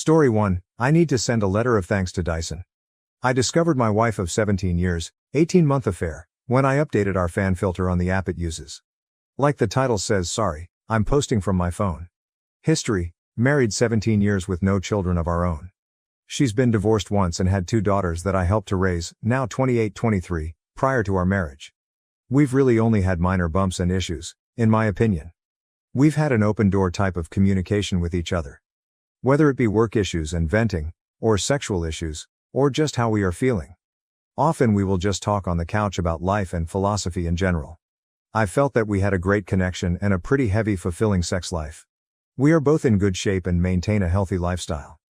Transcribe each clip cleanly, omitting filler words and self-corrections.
Story 1. I need to send a letter of thanks to Dyson. I discovered my wife of 17 years, 18-month affair, when I updated our fan filter on the app it uses. Like the title says, sorry, I'm posting from my phone. History: married 17 years with no children of our own. She's been divorced once and had 2 daughters that I helped to raise, now 28-23, prior to our marriage. We've really only had minor bumps and issues, in my opinion. We've had an open door type of communication with each other. Whether it be work issues and venting, or sexual issues, or just how we are feeling. Often we will just talk on the couch about life and philosophy in general. I felt that we had a great connection and a pretty heavy fulfilling sex life. We are both in good shape and maintain a healthy lifestyle.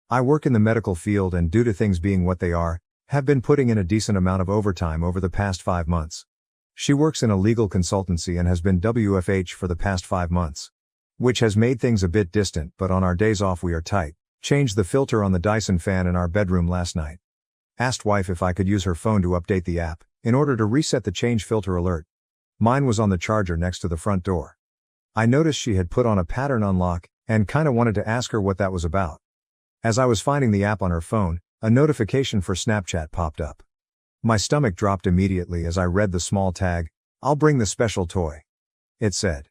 I work in the medical field and due to things being what they are, have been putting in a decent amount of overtime over the past 5 months. She works in a legal consultancy and has been WFH for the past 5 months. Which has made things a bit distant, but on our days off we are tight. Changed the filter on the Dyson fan in our bedroom last night. Asked wife if I could use her phone to update the app, in order to reset the change filter alert. Mine was on the charger next to the front door. I noticed she had put on a pattern unlock, and kinda wanted to ask her what that was about. As I was finding the app on her phone, a notification for Snapchat popped up. My stomach dropped immediately as I read the small tag, "I'll bring the special toy," it said.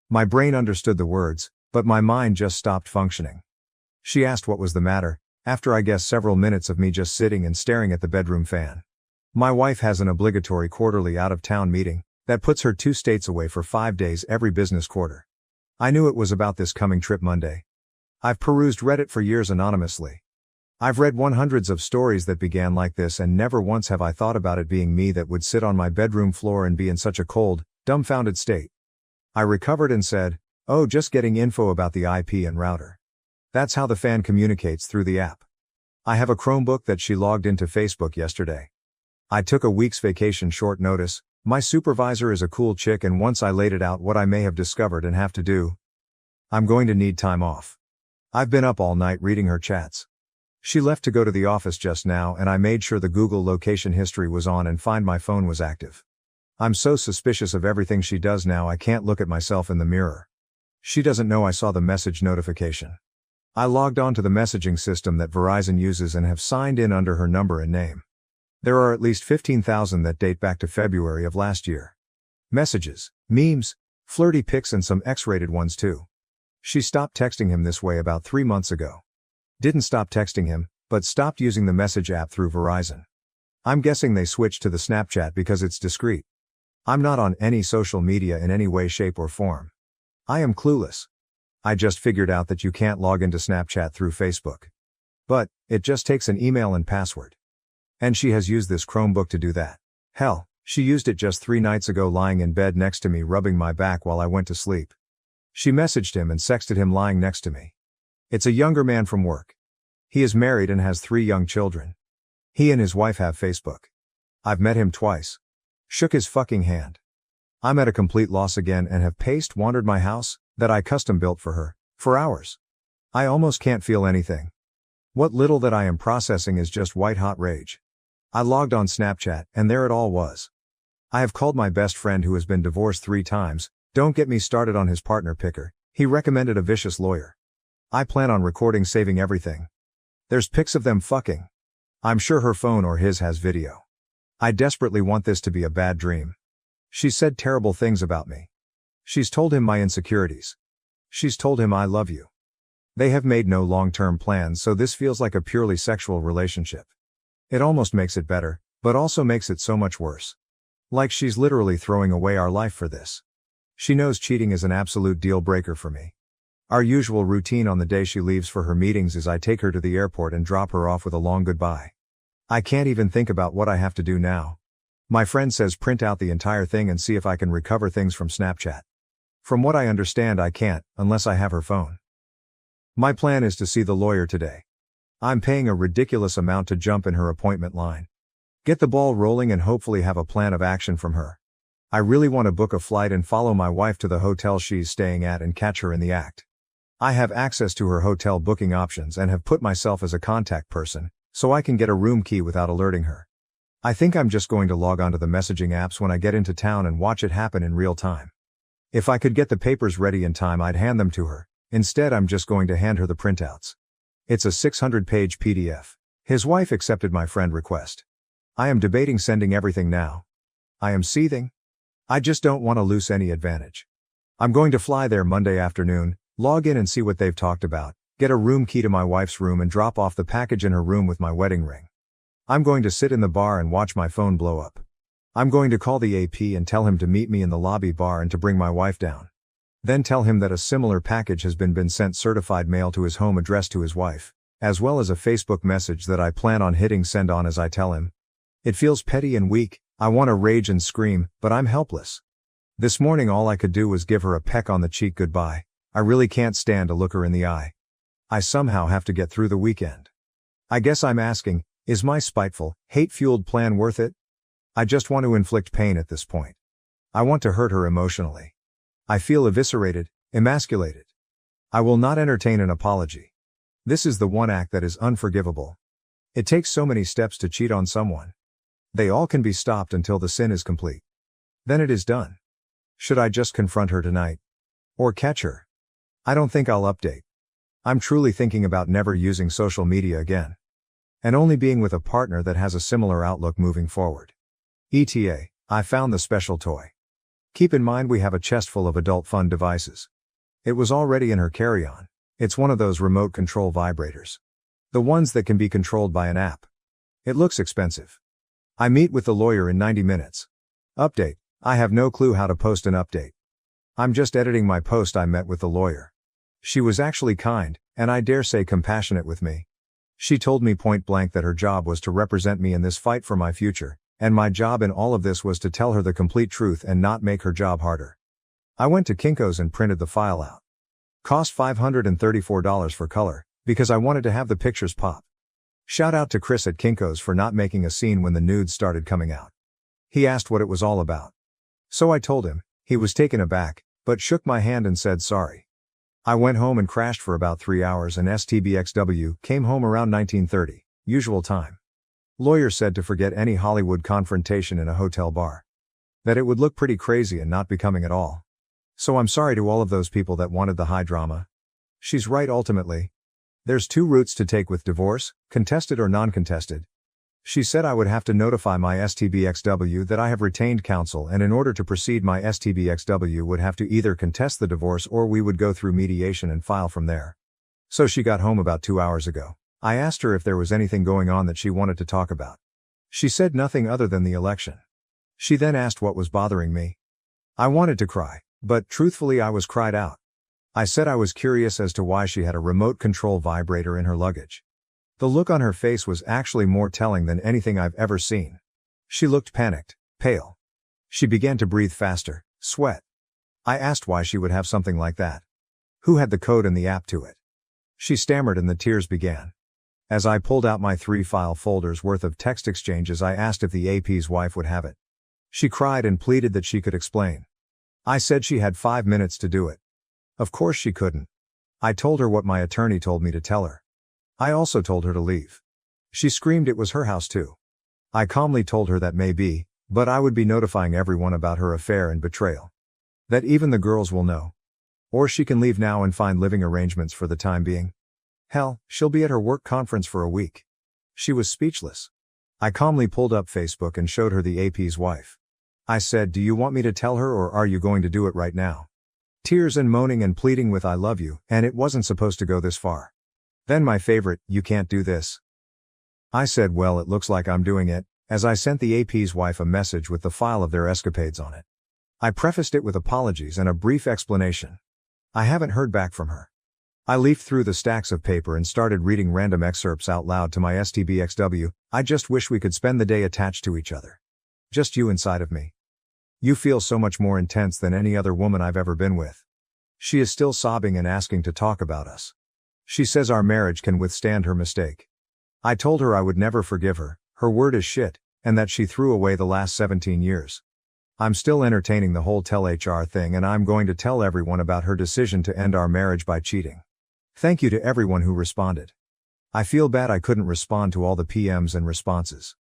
My brain understood the words, but my mind just stopped functioning. She asked what was the matter, after I guess several minutes of me just sitting and staring at the bedroom fan. My wife has an obligatory quarterly out-of-town meeting, that puts her 2 states away for 5 days every business quarter. I knew it was about this coming trip Monday. I've perused Reddit for years anonymously. I've read hundreds of stories that began like this and never once have I thought about it being me that would sit on my bedroom floor and be in such a cold, dumbfounded state. I recovered and said, "Oh, just getting info about the IP and router." That's how the fan communicates through the app. I have a Chromebook that she logged into Facebook yesterday. I took a week's vacation short notice. My supervisor is a cool chick and once I laid it out what I may have discovered and have to do, I'm going to need time off. I've been up all night reading her chats. She left to go to the office just now and I made sure the Google location history was on and find my phone was active. I'm so suspicious of everything she does now I can't look at myself in the mirror. She doesn't know I saw the message notification. I logged on to the messaging system that Verizon uses and have signed in under her number and name. There are at least 15,000 that date back to February of last year. Messages, memes, flirty pics and some X-rated ones too. She stopped texting him this way about 3 months ago. Didn't stop texting him, but stopped using the message app through Verizon. I'm guessing they switched to the Snapchat because it's discreet. I'm not on any social media in any way, shape or form. I am clueless. I just figured out that you can't log into Snapchat through Facebook. But, it just takes an email and password. And she has used this Chromebook to do that. Hell, she used it just 3 nights ago lying in bed next to me rubbing my back while I went to sleep. She messaged him and sexted him lying next to me. It's a younger man from work. He is married and has 3 young children. He and his wife have Facebook. I've met him twice. Shook his fucking hand. I'm at a complete loss again and have wandered my house, that I custom built for her, for hours. I almost can't feel anything. What little that I am processing is just white hot rage. I logged on Snapchat and there it all was. I have called my best friend who has been divorced 3 times, don't get me started on his partner picker, he recommended a vicious lawyer. I plan on recording saving everything. There's pics of them fucking. I'm sure her phone or his has video. I desperately want this to be a bad dream. She's said terrible things about me. She's told him my insecurities. She's told him I love you. They have made no long-term plans so this feels like a purely sexual relationship. It almost makes it better, but also makes it so much worse. Like she's literally throwing away our life for this. She knows cheating is an absolute deal breaker for me. Our usual routine on the day she leaves for her meetings is I take her to the airport and drop her off with a long goodbye. I can't even think about what I have to do now. My friend says print out the entire thing and see if I can recover things from Snapchat. From what I understand I can't, unless I have her phone. My plan is to see the lawyer today. I'm paying a ridiculous amount to jump in her appointment line. Get the ball rolling and hopefully have a plan of action from her. I really want to book a flight and follow my wife to the hotel she's staying at and catch her in the act. I have access to her hotel booking options and have put myself as a contact person, so I can get a room key without alerting her. I think I'm just going to log onto the messaging apps when I get into town and watch it happen in real time. If I could get the papers ready in time I'd hand them to her, instead I'm just going to hand her the printouts. It's a 600-page PDF. His wife accepted my friend request. I am debating sending everything now. I am seething. I just don't want to lose any advantage. I'm going to fly there Monday afternoon, log in and see what they've talked about, get a room key to my wife's room and drop off the package in her room with my wedding ring. I'm going to sit in the bar and watch my phone blow up. I'm going to call the AP and tell him to meet me in the lobby bar and to bring my wife down. Then tell him that a similar package has been sent certified mail to his home addressed to his wife, as well as a Facebook message that I plan on hitting send on as I tell him. It feels petty and weak, I want to rage and scream, but I'm helpless. This morning all I could do was give her a peck on the cheek goodbye. I really can't stand to look her in the eye. I somehow have to get through the weekend. I guess I'm asking, is my spiteful, hate-fueled plan worth it? I just want to inflict pain at this point. I want to hurt her emotionally. I feel eviscerated, emasculated. I will not entertain an apology. This is the one act that is unforgivable. It takes so many steps to cheat on someone. They all can be stopped until the sin is complete. Then it is done. Should I just confront her tonight? Or catch her? I don't think I'll update. I'm truly thinking about never using social media again. And only being with a partner that has a similar outlook moving forward. ETA, I found the special toy. Keep in mind we have a chest full of adult fun devices. It was already in her carry-on. It's one of those remote control vibrators. The ones that can be controlled by an app. It looks expensive. I meet with the lawyer in 90 minutes. Update, I have no clue how to post an update. I'm just editing my post. I met with the lawyer. She was actually kind, and I dare say compassionate with me. She told me point blank that her job was to represent me in this fight for my future, and my job in all of this was to tell her the complete truth and not make her job harder. I went to Kinko's and printed the file out. Cost $534 for color, because I wanted to have the pictures pop. Shout out to Chris at Kinko's for not making a scene when the nudes started coming out. He asked what it was all about. So I told him. He was taken aback, but shook my hand and said sorry. I went home and crashed for about 3 hours and STBXW came home around 19:30, usual time. Lawyer said to forget any Hollywood confrontation in a hotel bar. That it would look pretty crazy and not becoming at all. So I'm sorry to all of those people that wanted the high drama. She's right ultimately. There's two routes to take with divorce, contested or non-contested. She said I would have to notify my STBXW that I have retained counsel, and in order to proceed my STBXW would have to either contest the divorce or we would go through mediation and file from there. So she got home about 2 hours ago. I asked her if there was anything going on that she wanted to talk about. She said nothing other than the election. She then asked what was bothering me. I wanted to cry, but truthfully I was cried out. I said I was curious as to why she had a remote control vibrator in her luggage. The look on her face was actually more telling than anything I've ever seen. She looked panicked, pale. She began to breathe faster, sweat. I asked why she would have something like that. Who had the code and the app to it? She stammered and the tears began. As I pulled out my 3 file folders worth of text exchanges, I asked if the AP's wife would have it. She cried and pleaded that she could explain. I said she had 5 minutes to do it. Of course she couldn't. I told her what my attorney told me to tell her. I also told her to leave. She screamed it was her house too. I calmly told her that may be, but I would be notifying everyone about her affair and betrayal. That even the girls will know. Or she can leave now and find living arrangements for the time being. Hell, she'll be at her work conference for a week. She was speechless. I calmly pulled up Facebook and showed her the AP's wife. I said, do you want me to tell her or are you going to do it right now? Tears and moaning and pleading with I love you, and it wasn't supposed to go this far. Then my favorite, you can't do this. I said well it looks like I'm doing it, as I sent the AP's wife a message with the file of their escapades on it. I prefaced it with apologies and a brief explanation. I haven't heard back from her. I leafed through the stacks of paper and started reading random excerpts out loud to my STBXW. I just wish we could spend the day attached to each other. Just you inside of me. You feel so much more intense than any other woman I've ever been with. She is still sobbing and asking to talk about us. She says our marriage can withstand her mistake. I told her I would never forgive her, her word is shit, and that she threw away the last 17 years. I'm still entertaining the whole tell HR thing, and I'm going to tell everyone about her decision to end our marriage by cheating. Thank you to everyone who responded. I feel bad I couldn't respond to all the PMs and responses.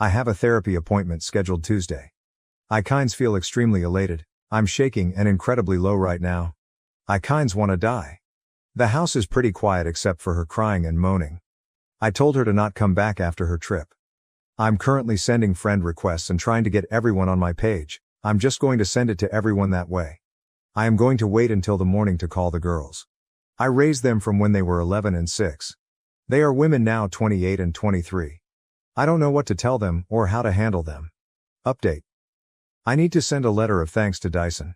I have a therapy appointment scheduled Tuesday. I kinds feel extremely elated. I'm shaking and incredibly low right now. I kinds wanna die. The house is pretty quiet except for her crying and moaning. I told her to not come back after her trip. I'm currently sending friend requests and trying to get everyone on my page. I'm just going to send it to everyone that way. I am going to wait until the morning to call the girls. I raised them from when they were 11 and 6. They are women now, 28 and 23. I don't know what to tell them or how to handle them. Update. I need to send a letter of thanks to Dyson.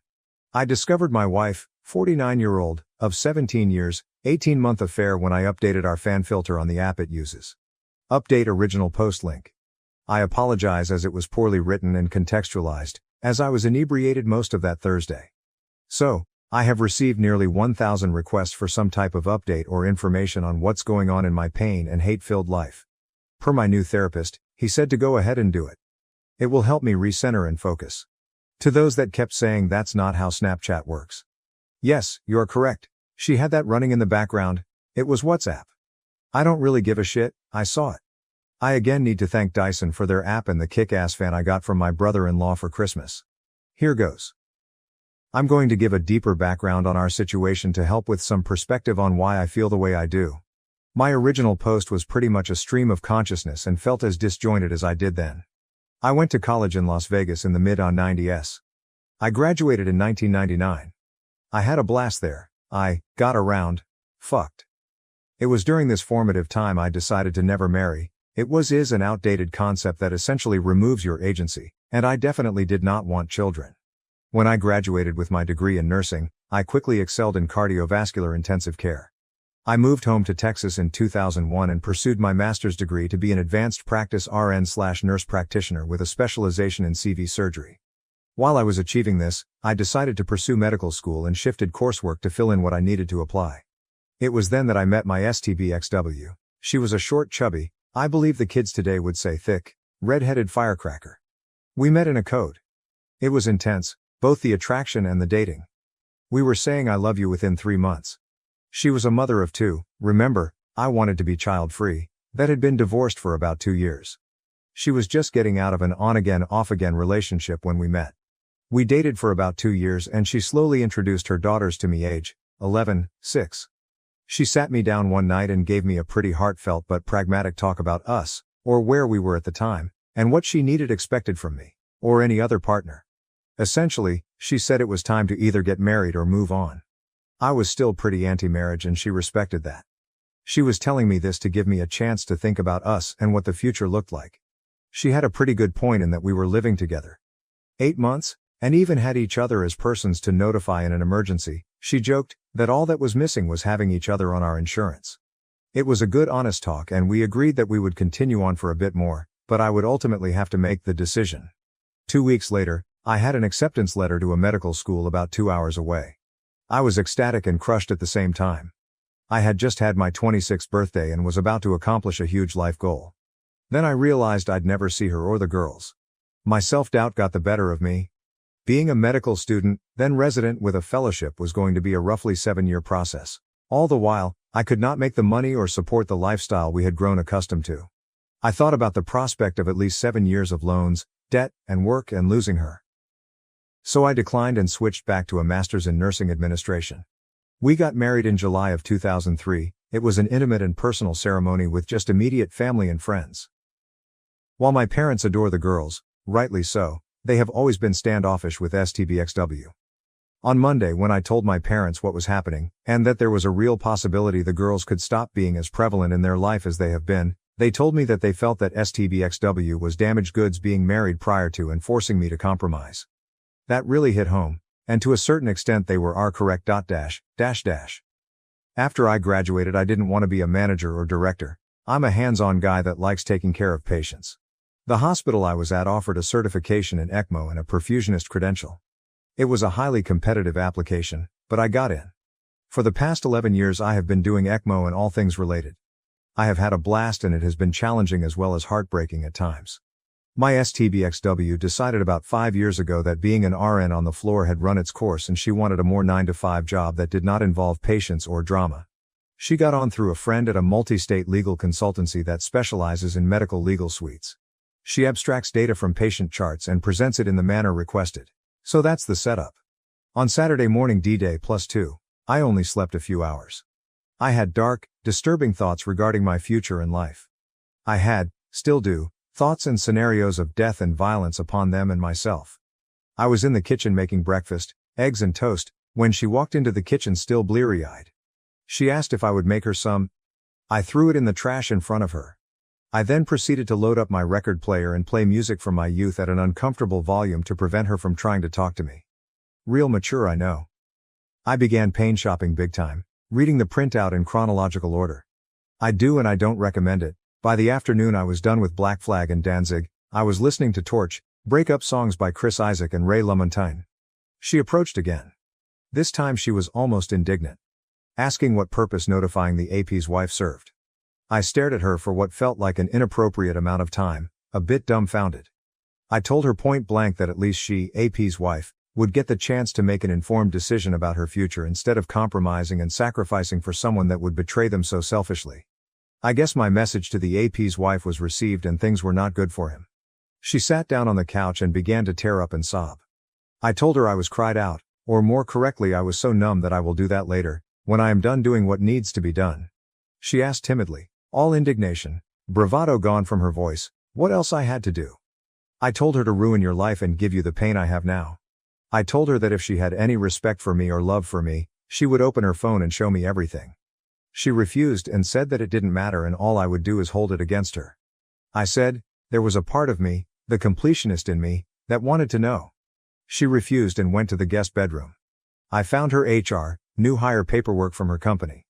I discovered my wife, 49-year-old, of 17 years, 18-month affair when I updated our fan filter on the app it uses. Update original post link. I apologize as it was poorly written and contextualized, as I was inebriated most of that Thursday. So, I have received nearly 1,000 requests for some type of update or information on what's going on in my pain and hate-filled life. Per my new therapist, he said to go ahead and do it. It will help me recenter and focus. To those that kept saying that's not how Snapchat works. Yes, you're correct. She had that running in the background. It was WhatsApp. I don't really give a shit, I saw it. I again need to thank Dyson for their app and the kick-ass fan I got from my brother-in-law for Christmas. Here goes. I'm going to give a deeper background on our situation to help with some perspective on why I feel the way I do. My original post was pretty much a stream of consciousness and felt as disjointed as I did then. I went to college in Las Vegas in the mid-90s. I graduated in 1999. I had a blast there. I got around, fucked. It was during this formative time I decided to never marry. It is an outdated concept that essentially removes your agency, and I definitely did not want children. When I graduated with my degree in nursing, I quickly excelled in cardiovascular intensive care. I moved home to Texas in 2001 and pursued my master's degree to be an advanced practice RN/nurse practitioner with a specialization in CV surgery. While I was achieving this, I decided to pursue medical school and shifted coursework to fill in what I needed to apply. It was then that I met my STBXW. She was a short, chubby, I believe the kids today would say thick, red-headed firecracker. We met in a code. It was intense, both the attraction and the dating. We were saying I love you within 3 months. She was a mother of 2, remember, I wanted to be child-free, that had been divorced for about 2 years. She was just getting out of an on-again, off-again relationship when we met. We dated for about 2 years and she slowly introduced her daughters to me, age 11, 6. She sat me down one night and gave me a pretty heartfelt but pragmatic talk about us, or where we were at the time, and what she needed expected from me, or any other partner. Essentially, she said it was time to either get married or move on. I was still pretty anti-marriage and she respected that. She was telling me this to give me a chance to think about us and what the future looked like. She had a pretty good point in that we were living together 8 months, and even had each other as persons to notify in an emergency. She joked that all that was missing was having each other on our insurance. It was a good honest talk and we agreed that we would continue on for a bit more, but I would ultimately have to make the decision. 2 weeks later, I had an acceptance letter to a medical school about 2 hours away. I was ecstatic and crushed at the same time. I had just had my 26th birthday and was about to accomplish a huge life goal. Then I realized I'd never see her or the girls. My self-doubt got the better of me. Being a medical student, then resident with a fellowship, was going to be a roughly 7-year process. All the while, I could not make the money or support the lifestyle we had grown accustomed to. I thought about the prospect of at least 7 years of loans, debt, and work and losing her. So I declined and switched back to a master's in nursing administration. We got married in July of 2003. It was an intimate and personal ceremony with just immediate family and friends. While my parents adore the girls, rightly so, they have always been standoffish with STBXW. On Monday, when I told my parents what was happening, and that there was a real possibility the girls could stop being as prevalent in their life as they have been, they told me that they felt that STBXW was damaged goods being married prior to and forcing me to compromise. That really hit home, and to a certain extent they were correct. After I graduated, I didn't want to be a manager or director. I'm a hands-on guy that likes taking care of patients. The hospital I was at offered a certification in ECMO and a perfusionist credential. It was a highly competitive application, but I got in. For the past 11 years I have been doing ECMO and all things related. I have had a blast and it has been challenging as well as heartbreaking at times. My STBXW decided about 5 years ago that being an RN on the floor had run its course and she wanted a more 9-to-5 job that did not involve patients or drama. She got on through a friend at a multi-state legal consultancy that specializes in medical legal suites. She abstracts data from patient charts and presents it in the manner requested. So that's the setup. On Saturday morning D-Day +2, I only slept a few hours. I had dark, disturbing thoughts regarding my future and life. I had, still do, thoughts and scenarios of death and violence upon them and myself. I was in the kitchen making breakfast, eggs and toast, when she walked into the kitchen still bleary-eyed. She asked if I would make her some. I threw it in the trash in front of her. I then proceeded to load up my record player and play music from my youth at an uncomfortable volume to prevent her from trying to talk to me. Real mature, I know. I began pain shopping big time, reading the printout in chronological order. I do and I don't recommend it. By the afternoon I was done with Black Flag and Danzig. I was listening to Torch, breakup songs by Chris Isaak and Ray LaMontagne. She approached again. This time she was almost indignant, asking what purpose notifying the AP's wife served. I stared at her for what felt like an inappropriate amount of time, a bit dumbfounded. I told her point blank that at least she, AP's wife, would get the chance to make an informed decision about her future instead of compromising and sacrificing for someone that would betray them so selfishly. I guess my message to the AP's wife was received and things were not good for him. She sat down on the couch and began to tear up and sob. I told her I was cried out, or more correctly I was so numb that I will do that later, when I am done doing what needs to be done. She asked timidly, all indignation, bravado gone from her voice, what else I had to do. I told her to ruin your life and give you the pain I have now. I told her that if she had any respect for me or love for me, she would open her phone and show me everything. She refused and said that it didn't matter and all I would do is hold it against her. I said, there was a part of me, the completionist in me, that wanted to know. She refused and went to the guest bedroom. I found her HR, new hire paperwork from her company.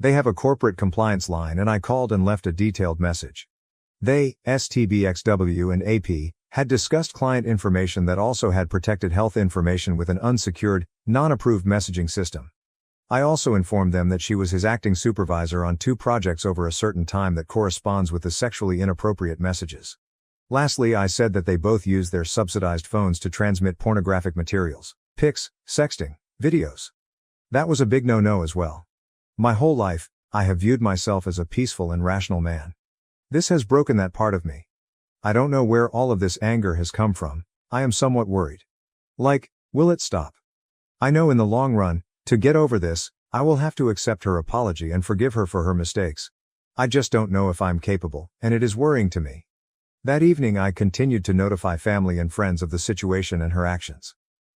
They have a corporate compliance line and I called and left a detailed message. They, STBXW and AP, had discussed client information that also had protected health information with an unsecured, non-approved messaging system. I also informed them that she was his acting supervisor on 2 projects over a certain time that corresponds with the sexually inappropriate messages. Lastly, I said that they both used their subsidized phones to transmit pornographic materials, pics, sexting, videos. That was a big no-no as well. My whole life, I have viewed myself as a peaceful and rational man. This has broken that part of me. I don't know where all of this anger has come from. I am somewhat worried. Like, will it stop? I know in the long run, to get over this, I will have to accept her apology and forgive her for her mistakes. I just don't know if I'm capable, and it is worrying to me. That evening I continued to notify family and friends of the situation and her actions.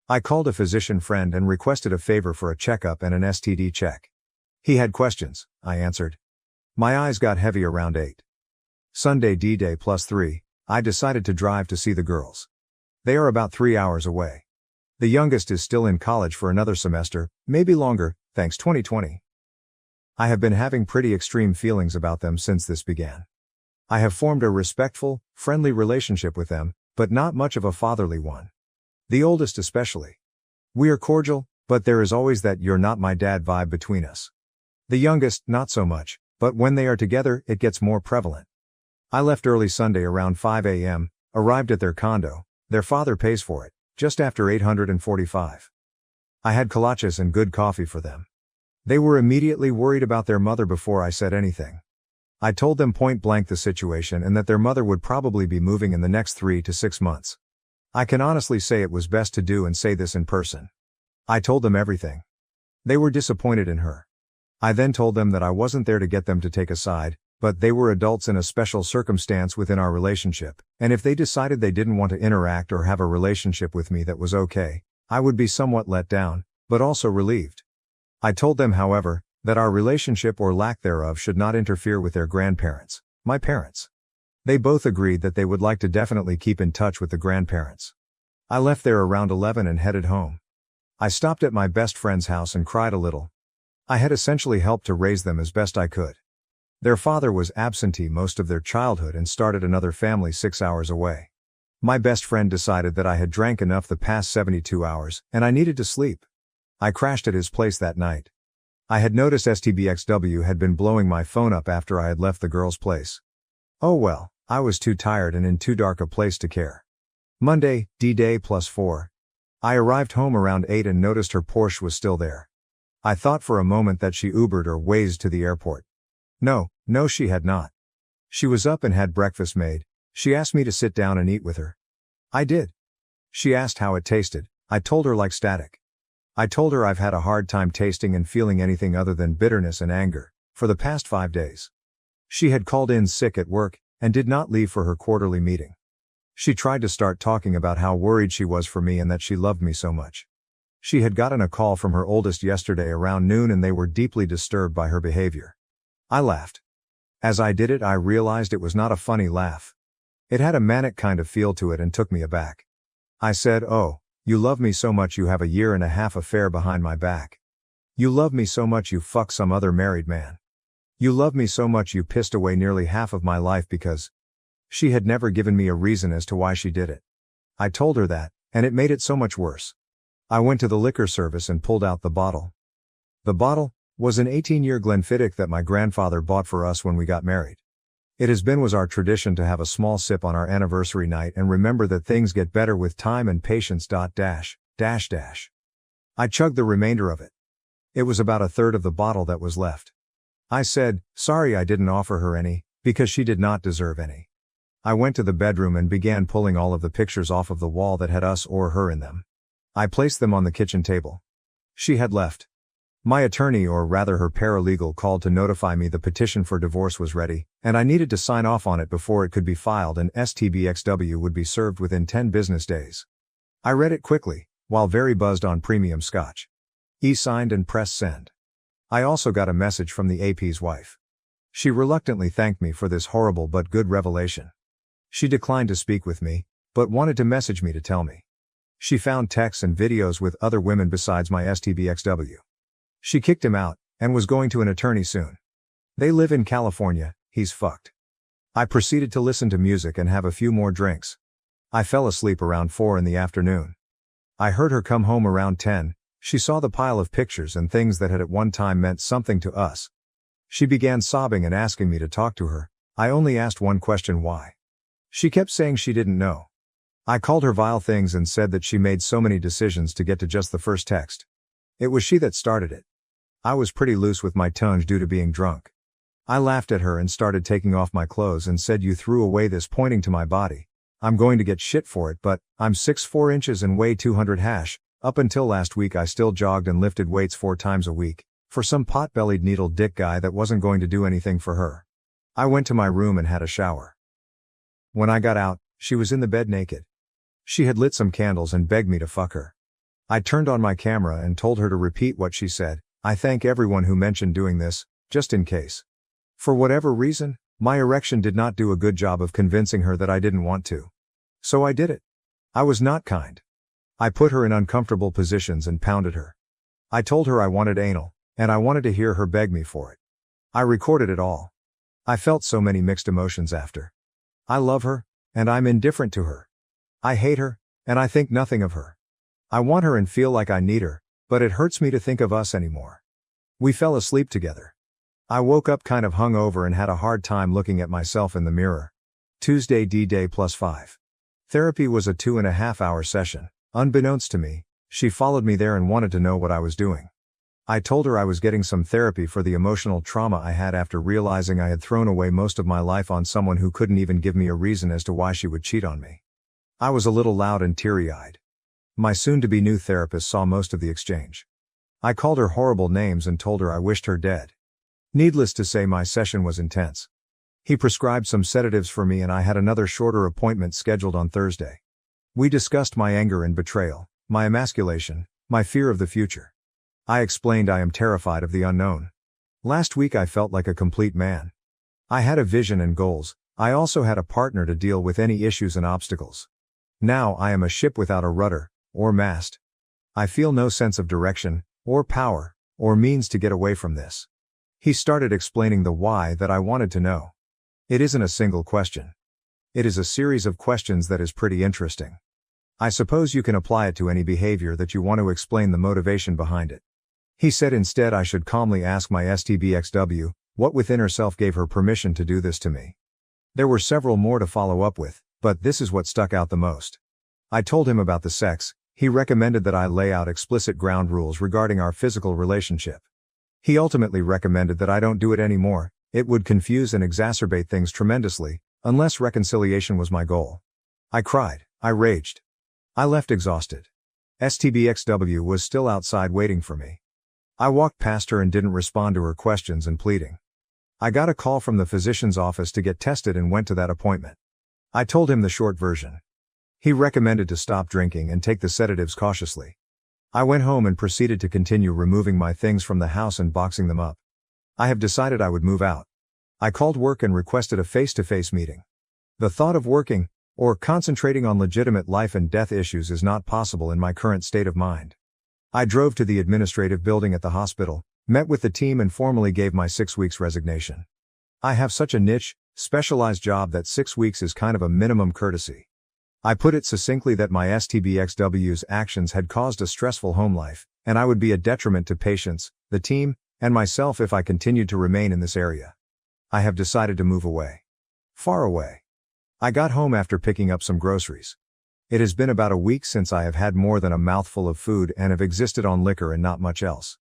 I called a physician friend and requested a favor for a checkup and an STD check. He had questions, I answered. My eyes got heavy around 8. Sunday D-Day +3, I decided to drive to see the girls. They are about 3 hours away. The youngest is still in college for another semester, maybe longer, thanks 2020. I have been having pretty extreme feelings about them since this began. I have formed a respectful, friendly relationship with them, but not much of a fatherly one. The oldest especially. We are cordial, but there is always that "you're not my dad" vibe between us. The youngest, not so much, but when they are together, it gets more prevalent. I left early Sunday around 5 a.m., arrived at their condo, their father pays for it, just after 8:45. I had kolaches and good coffee for them. They were immediately worried about their mother before I said anything. I told them point blank the situation and that their mother would probably be moving in the next 3 to 6 months. I can honestly say it was best to do and say this in person. I told them everything. They were disappointed in her. I then told them that I wasn't there to get them to take a side, but they were adults in a special circumstance within our relationship, and if they decided they didn't want to interact or have a relationship with me, that was okay. I would be somewhat let down, but also relieved. I told them, however, that our relationship or lack thereof should not interfere with their grandparents, my parents. They both agreed that they would like to definitely keep in touch with the grandparents. I left there around 11 and headed home. I stopped at my best friend's house and cried a little. I had essentially helped to raise them as best I could. Their father was absentee most of their childhood and started another family 6 hours away. My best friend decided that I had drank enough the past 72 hours, and I needed to sleep. I crashed at his place that night. I had noticed STBXW had been blowing my phone up after I had left the girl's place. Oh well, I was too tired and in too dark a place to care. Monday, D-Day +4. I arrived home around 8 and noticed her Porsche was still there. I thought for a moment that she Ubered or Wazed to the airport. No, she had not. She was up and had breakfast made. She asked me to sit down and eat with her. I did. She asked how it tasted. I told her like static. I told her I've had a hard time tasting and feeling anything other than bitterness and anger. for the past 5 days. She had called in sick at work, and did not leave for her quarterly meeting. She tried to start talking about how worried she was for me and that she loved me so much. She had gotten a call from her oldest yesterday around noon and they were deeply disturbed by her behavior. I laughed. As I did it, I realized it was not a funny laugh. It had a manic kind of feel to it and took me aback. I said, "Oh, you love me so much you have a 1.5 year affair behind my back. You love me so much you fuck some other married man. You love me so much you pissed away nearly half of my life because..." She had never given me a reason as to why she did it. I told her that, and it made it so much worse. I went to the liquor service and pulled out the bottle. The bottle was an 18-year Glenfiddich that my grandfather bought for us when we got married. It was our tradition to have a small sip on our anniversary night and remember that things get better with time and patience. I chugged the remainder of it. It was about a third of the bottle that was left. I said, "Sorry I didn't offer her any, because she did not deserve any." I went to the bedroom and began pulling all of the pictures off of the wall that had us or her in them. I placed them on the kitchen table. She had left. My attorney, or rather her paralegal, called to notify me the petition for divorce was ready, and I needed to sign off on it before it could be filed and STBXW would be served within 10 business days. I read it quickly, while very buzzed on premium scotch. E-signed and pressed send. I also got a message from the AP's wife. She reluctantly thanked me for this horrible but good revelation. She declined to speak with me, but wanted to message me to tell me. She found texts and videos with other women besides my STBXW. She kicked him out, and was going to an attorney soon. They live in California, he's fucked. I proceeded to listen to music and have a few more drinks. I fell asleep around 4 in the afternoon. I heard her come home around 10, she saw the pile of pictures and things that had at one time meant something to us. She began sobbing and asking me to talk to her. I only asked one question: why? She kept saying she didn't know. I called her vile things and said that she made so many decisions to get to just the first text. It was she that started it. I was pretty loose with my tongue due to being drunk. I laughed at her and started taking off my clothes and said, "You threw away this," pointing to my body. "I'm going to get shit for it, but I'm 6'4" and weigh 200 hash. Up until last week I still jogged and lifted weights 4 times a week, for some pot-bellied needle dick guy that wasn't going to do anything for her." I went to my room and had a shower. When I got out, she was in the bed naked. She had lit some candles and begged me to fuck her. I turned on my camera and told her to repeat what she said. "I thank everyone who mentioned doing this, just in case. For whatever reason, my erection did not do a good job of convincing her that I didn't want to. So I did it. I was not kind. I put her in uncomfortable positions and pounded her. I told her I wanted anal, and I wanted to hear her beg me for it. I recorded it all. I felt so many mixed emotions after. I love her, and I'm indifferent to her. I hate her, and I think nothing of her. I want her and feel like I need her, but it hurts me to think of us anymore." We fell asleep together. I woke up kind of hungover and had a hard time looking at myself in the mirror. Tuesday D-Day +5. Therapy was a 2.5-hour session. Unbeknownst to me, she followed me there and wanted to know what I was doing. I told her I was getting some therapy for the emotional trauma I had after realizing I had thrown away most of my life on someone who couldn't even give me a reason as to why she would cheat on me. I was a little loud and teary-eyed. My soon-to-be new therapist saw most of the exchange. I called her horrible names and told her I wished her dead. Needless to say, my session was intense. He prescribed some sedatives for me and I had another shorter appointment scheduled on Thursday. We discussed my anger and betrayal, my emasculation, my fear of the future. I explained I am terrified of the unknown. Last week I felt like a complete man. I had a vision and goals. I also had a partner to deal with any issues and obstacles. Now I am a ship without a rudder, or mast. I feel no sense of direction, or power, or means to get away from this. He started explaining the why that I wanted to know. It isn't a single question. It is a series of questions that is pretty interesting. I suppose you can apply it to any behavior that you want to explain the motivation behind it. He said instead I should calmly ask my STBXW, what within herself gave her permission to do this to me. There were several more to follow up with, but this is what stuck out the most. I told him about the sex. He recommended that I lay out explicit ground rules regarding our physical relationship. He ultimately recommended that I don't do it anymore. It would confuse and exacerbate things tremendously, unless reconciliation was my goal. I cried. I raged. I left exhausted. STBXW was still outside waiting for me. I walked past her and didn't respond to her questions and pleading. I got a call from the physician's office to get tested and went to that appointment. I told him the short version. He recommended to stop drinking and take the sedatives cautiously. I went home and proceeded to continue removing my things from the house and boxing them up. I have decided I would move out. I called work and requested a face-to-face meeting. The thought of working, or concentrating on legitimate life and death issues is not possible in my current state of mind. I drove to the administrative building at the hospital, met with the team and formally gave my 6 weeks resignation. I have such a niche, specialized job that 6 weeks is kind of a minimum courtesy. I put it succinctly that my STBXW's actions had caused a stressful home life, and I would be a detriment to patients, the team, and myself if I continued to remain in this area. I have decided to move away. Far away. I got home after picking up some groceries. It has been about a week since I have had more than a mouthful of food and have existed on liquor and not much else.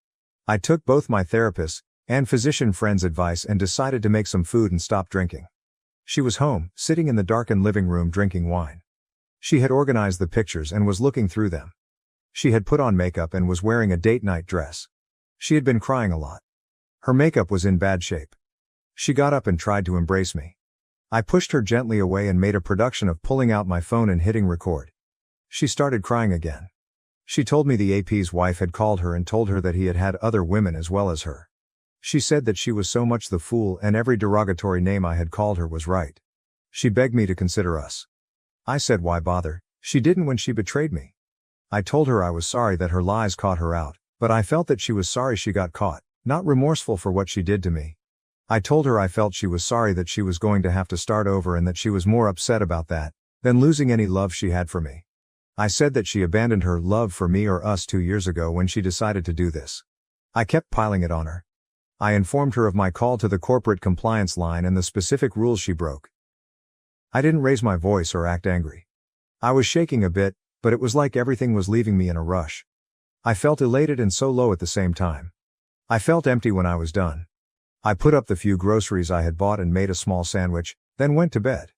I took both my therapist's and physician friend's advice and decided to make some food and stop drinking. She was home, sitting in the darkened living room drinking wine. She had organized the pictures and was looking through them. She had put on makeup and was wearing a date night dress. She had been crying a lot. Her makeup was in bad shape. She got up and tried to embrace me. I pushed her gently away and made a production of pulling out my phone and hitting record. She started crying again. She told me the AP's wife had called her and told her that he had had other women as well as her. She said that she was so much the fool and every derogatory name I had called her was right. She begged me to consider us. I said why bother, she didn't when she betrayed me. I told her I was sorry that her lies caught her out, but I felt that she was sorry she got caught, not remorseful for what she did to me. I told her I felt she was sorry that she was going to have to start over and that she was more upset about that than losing any love she had for me. I said that she abandoned her love for me or us 2 years ago when she decided to do this. I kept piling it on her. I informed her of my call to the corporate compliance line and the specific rules she broke. I didn't raise my voice or act angry. I was shaking a bit, but it was like everything was leaving me in a rush. I felt elated and so low at the same time. I felt empty when I was done. I put up the few groceries I had bought and made a small sandwich, then went to bed.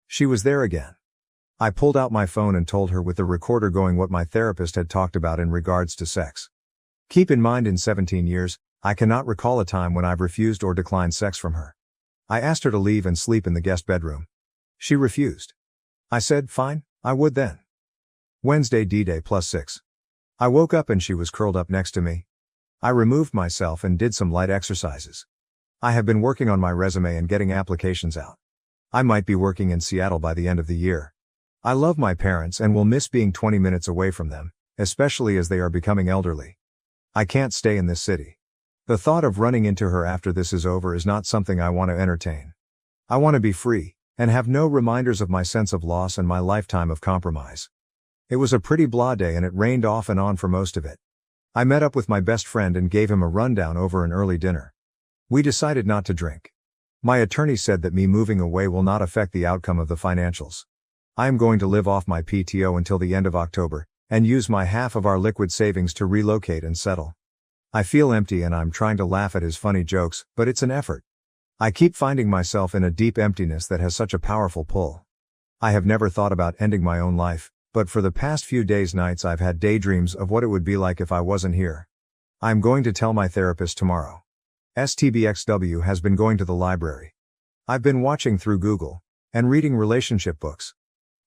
She was there again. I pulled out my phone and told her with the recorder going what my therapist had talked about in regards to sex. Keep in mind in 17 years, I cannot recall a time when I've refused or declined sex from her. I asked her to leave and sleep in the guest bedroom. She refused. I said, fine, I would then. Wednesday D-Day +6. I woke up and she was curled up next to me. I removed myself and did some light exercises. I have been working on my resume and getting applications out. I might be working in Seattle by the end of the year. I love my parents and will miss being 20 minutes away from them, especially as they are becoming elderly. I can't stay in this city. The thought of running into her after this is over is not something I want to entertain. I want to be free, and have no reminders of my sense of loss and my lifetime of compromise. It was a pretty blah day and it rained off and on for most of it. I met up with my best friend and gave him a rundown over an early dinner. We decided not to drink. My attorney said that me moving away will not affect the outcome of the financials. I am going to live off my PTO until the end of October, and use my half of our liquid savings to relocate and settle. I feel empty and I'm trying to laugh at his funny jokes, but it's an effort. I keep finding myself in a deep emptiness that has such a powerful pull. I have never thought about ending my own life, but for the past few days nights I've had daydreams of what it would be like if I wasn't here. I'm going to tell my therapist tomorrow. STBXW has been going to the library. I've been watching through Google, and reading relationship books.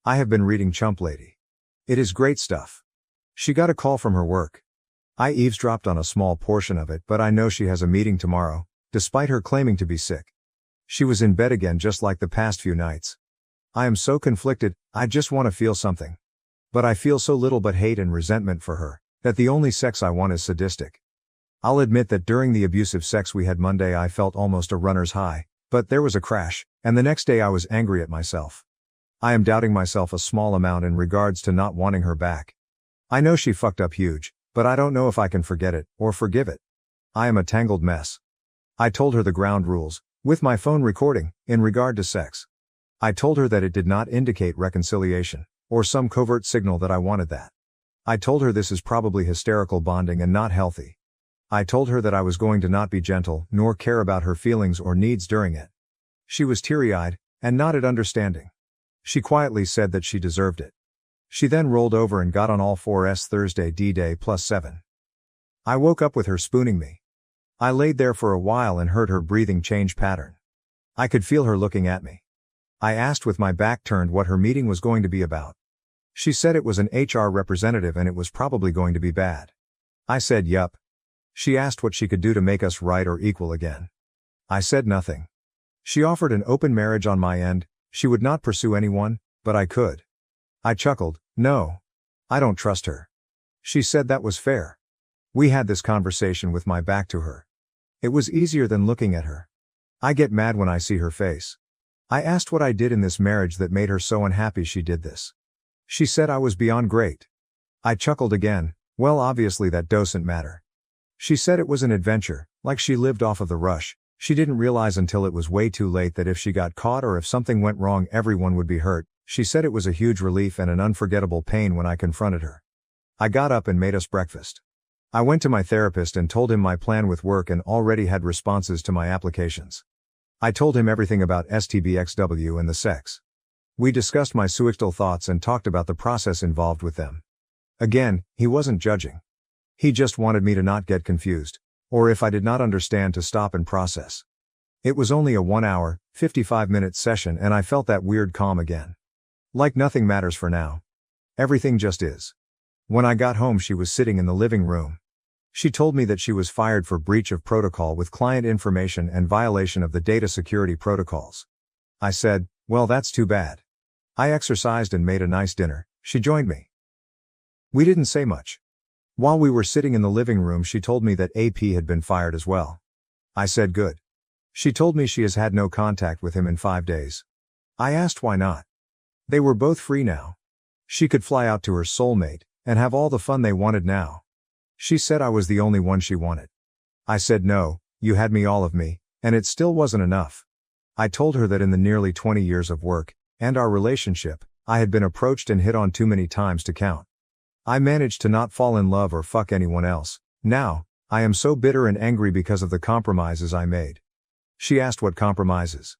I have been reading Chump Lady. It is great stuff. She got a call from her work. I eavesdropped on a small portion of it, but I know she has a meeting tomorrow, despite her claiming to be sick. She was in bed again just like the past few nights. I am so conflicted, I just want to feel something. But I feel so little but hate and resentment for her, that the only sex I want is sadistic. I'll admit that during the abusive sex we had Monday I felt almost a runner's high, but there was a crash, and the next day I was angry at myself. I am doubting myself a small amount in regards to not wanting her back. I know she fucked up huge, but I don't know if I can forget it, or forgive it. I am a tangled mess. I told her the ground rules, with my phone recording, in regard to sex. I told her that it did not indicate reconciliation, or some covert signal that I wanted that. I told her this is probably hysterical bonding and not healthy. I told her that I was going to not be gentle, nor care about her feelings or needs during it. She was teary-eyed, and nodded understanding. She quietly said that she deserved it. She then rolled over and got on all fours Thursday D-Day +7. I woke up with her spooning me. I laid there for a while and heard her breathing change pattern. I could feel her looking at me. I asked with my back turned what her meeting was going to be about. She said it was an HR representative and it was probably going to be bad. I said yup. She asked what she could do to make us right or equal again. I said nothing. She offered an open marriage on my end. She would not pursue anyone, but I could. I chuckled. No. I don't trust her. She said that was fair. We had this conversation with my back to her. It was easier than looking at her. I get mad when I see her face. I asked what I did in this marriage that made her so unhappy she did this. She said I was beyond great. I chuckled again. Well, obviously that doesn't matter. She said it was an adventure, like she lived off of the rush. She didn't realize until it was way too late that if she got caught or if something went wrong everyone would be hurt. She said it was a huge relief and an unforgettable pain when I confronted her. I got up and made us breakfast. I went to my therapist and told him my plan with work and already had responses to my applications. I told him everything about STBXW and the sex. We discussed my suicidal thoughts and talked about the process involved with them. Again, he wasn't judging. He just wanted me to not get confused, or if I did not understand to stop and process. It was only a 1 hour, 55-minute session and I felt that weird calm again. Like nothing matters for now. Everything just is. When I got home she was sitting in the living room. She told me that she was fired for breach of protocol with client information and violation of the data security protocols. I said, well, that's too bad. I exercised and made a nice dinner. She joined me. We didn't say much. While we were sitting in the living room she told me that AP had been fired as well. I said good. She told me she has had no contact with him in 5 days. I asked why not. They were both free now. She could fly out to her soulmate and have all the fun they wanted now. She said I was the only one she wanted. I said no, you had me all of me, and it still wasn't enough. I told her that in the nearly 20 years of work and our relationship, I had been approached and hit on too many times to count. I managed to not fall in love or fuck anyone else. Now, I am so bitter and angry because of the compromises I made. She asked what compromises.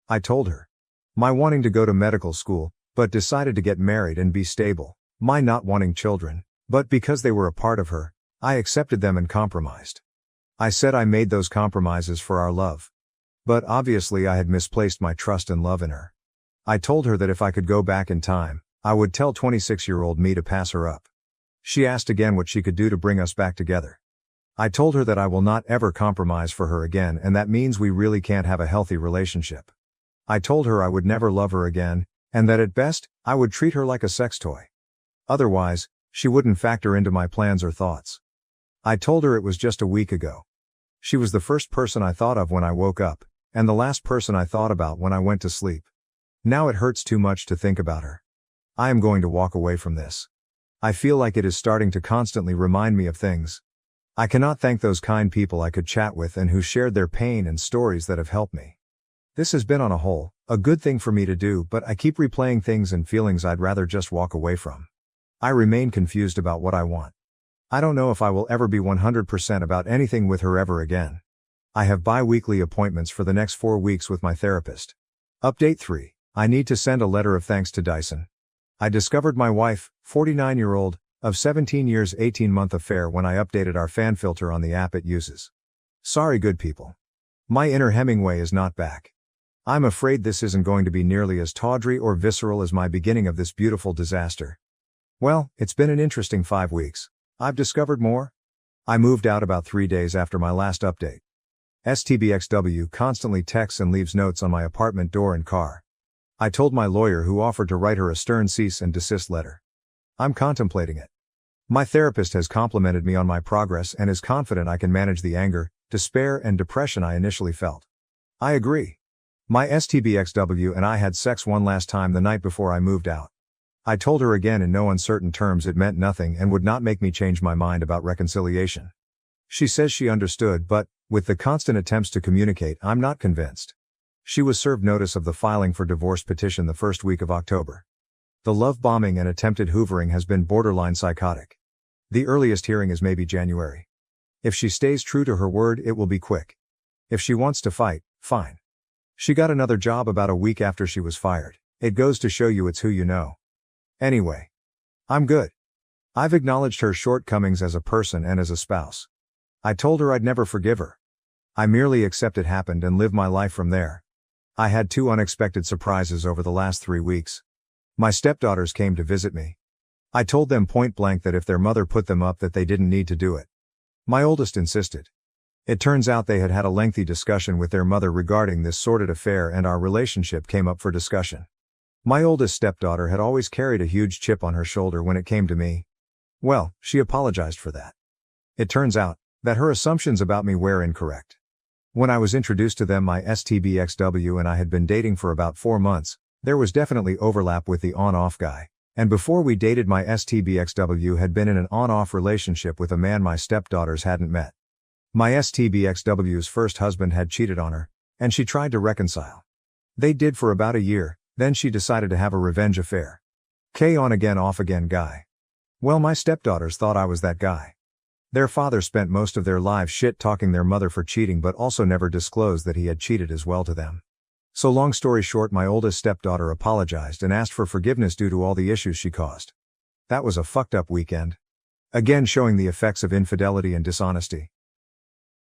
I told her. My wanting to go to medical school, but decided to get married and be stable. My not wanting children, but because they were a part of her, I accepted them and compromised. I said I made those compromises for our love. But obviously I had misplaced my trust and love in her. I told her that if I could go back in time, I would tell 26-year-old me to pass her up. She asked again what she could do to bring us back together. I told her that I will not ever compromise for her again and that means we really can't have a healthy relationship. I told her I would never love her again, and that at best, I would treat her like a sex toy. Otherwise, she wouldn't factor into my plans or thoughts. I told her it was just a week ago. She was the first person I thought of when I woke up, and the last person I thought about when I went to sleep. Now it hurts too much to think about her. I am going to walk away from this. I feel like it is starting to constantly remind me of things. I cannot thank those kind people I could chat with and who shared their pain and stories that have helped me. This has been on a whole, a good thing for me to do, but I keep replaying things and feelings I'd rather just walk away from. I remain confused about what I want. I don't know if I will ever be 100% about anything with her ever again. I have bi-weekly appointments for the next 4 weeks with my therapist. Update 3. I need to send a letter of thanks to Dyson. I discovered my wife, 49-year-old, of 17 years 18-month affair when I updated our fan filter on the app it uses. Sorry good people. My inner Hemingway is not back. I'm afraid this isn't going to be nearly as tawdry or visceral as my beginning of this beautiful disaster. Well, it's been an interesting 5 weeks. I've discovered more. I moved out about 3 days after my last update. STBXW constantly texts and leaves notes on my apartment door and car. I told my lawyer who offered to write her a stern cease and desist letter. I'm contemplating it. My therapist has complimented me on my progress and is confident I can manage the anger, despair and depression I initially felt. I agree. My STBXW and I had sex one last time the night before I moved out. I told her again in no uncertain terms it meant nothing and would not make me change my mind about reconciliation. She says she understood, but, with the constant attempts to communicate, I'm not convinced. She was served notice of the filing for divorce petition the first week of October. The love bombing and attempted hoovering has been borderline psychotic. The earliest hearing is maybe January. If she stays true to her word, it will be quick. If she wants to fight, fine. She got another job about a week after she was fired. It goes to show you it's who you know. Anyway. I'm good. I've acknowledged her shortcomings as a person and as a spouse. I told her I'd never forgive her. I merely accept it happened and live my life from there. I had 2 unexpected surprises over the last 3 weeks. My stepdaughters came to visit me. I told them point blank that if their mother put them up that they didn't need to do it. My oldest insisted. It turns out they had had a lengthy discussion with their mother regarding this sordid affair and our relationship came up for discussion. My oldest stepdaughter had always carried a huge chip on her shoulder when it came to me. Well, she apologized for that. It turns out that her assumptions about me were incorrect. When I was introduced to them, my STBXW and I had been dating for about 4 months, there was definitely overlap with the on-off guy. And before we dated, my STBXW had been in an on-off relationship with a man my stepdaughters hadn't met. My STBXW's first husband had cheated on her, and she tried to reconcile. They did for about a year, then she decided to have a revenge affair. On again off again guy. Well, my stepdaughters thought I was that guy. Their father spent most of their lives shit-talking their mother for cheating but also never disclosed that he had cheated as well to them. So long story short, my oldest stepdaughter apologized and asked for forgiveness due to all the issues she caused. That was a fucked up weekend. Again showing the effects of infidelity and dishonesty.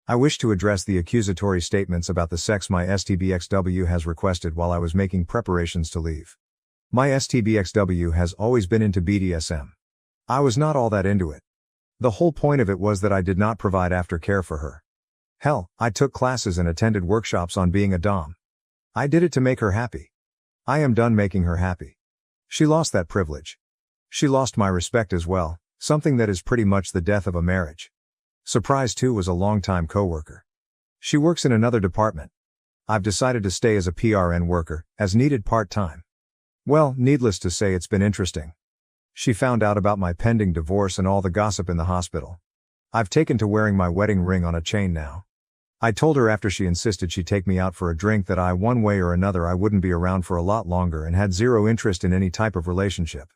I wish to address the accusatory statements about the sex my STBXW has requested while I was making preparations to leave. My STBXW has always been into BDSM. I was not all that into it. The whole point of it was that I did not provide aftercare for her. Hell, I took classes and attended workshops on being a dom. I did it to make her happy. I am done making her happy. She lost that privilege. She lost my respect as well, something that is pretty much the death of a marriage. Surprise 2 was a longtime coworker. She works in another department. I've decided to stay as a PRN worker, as needed part-time. Well, needless to say, it's been interesting. She found out about my pending divorce and all the gossip in the hospital. I've taken to wearing my wedding ring on a chain now. I told her after she insisted she take me out for a drink that one way or another I wouldn't be around for a lot longer and had zero interest in any type of relationship.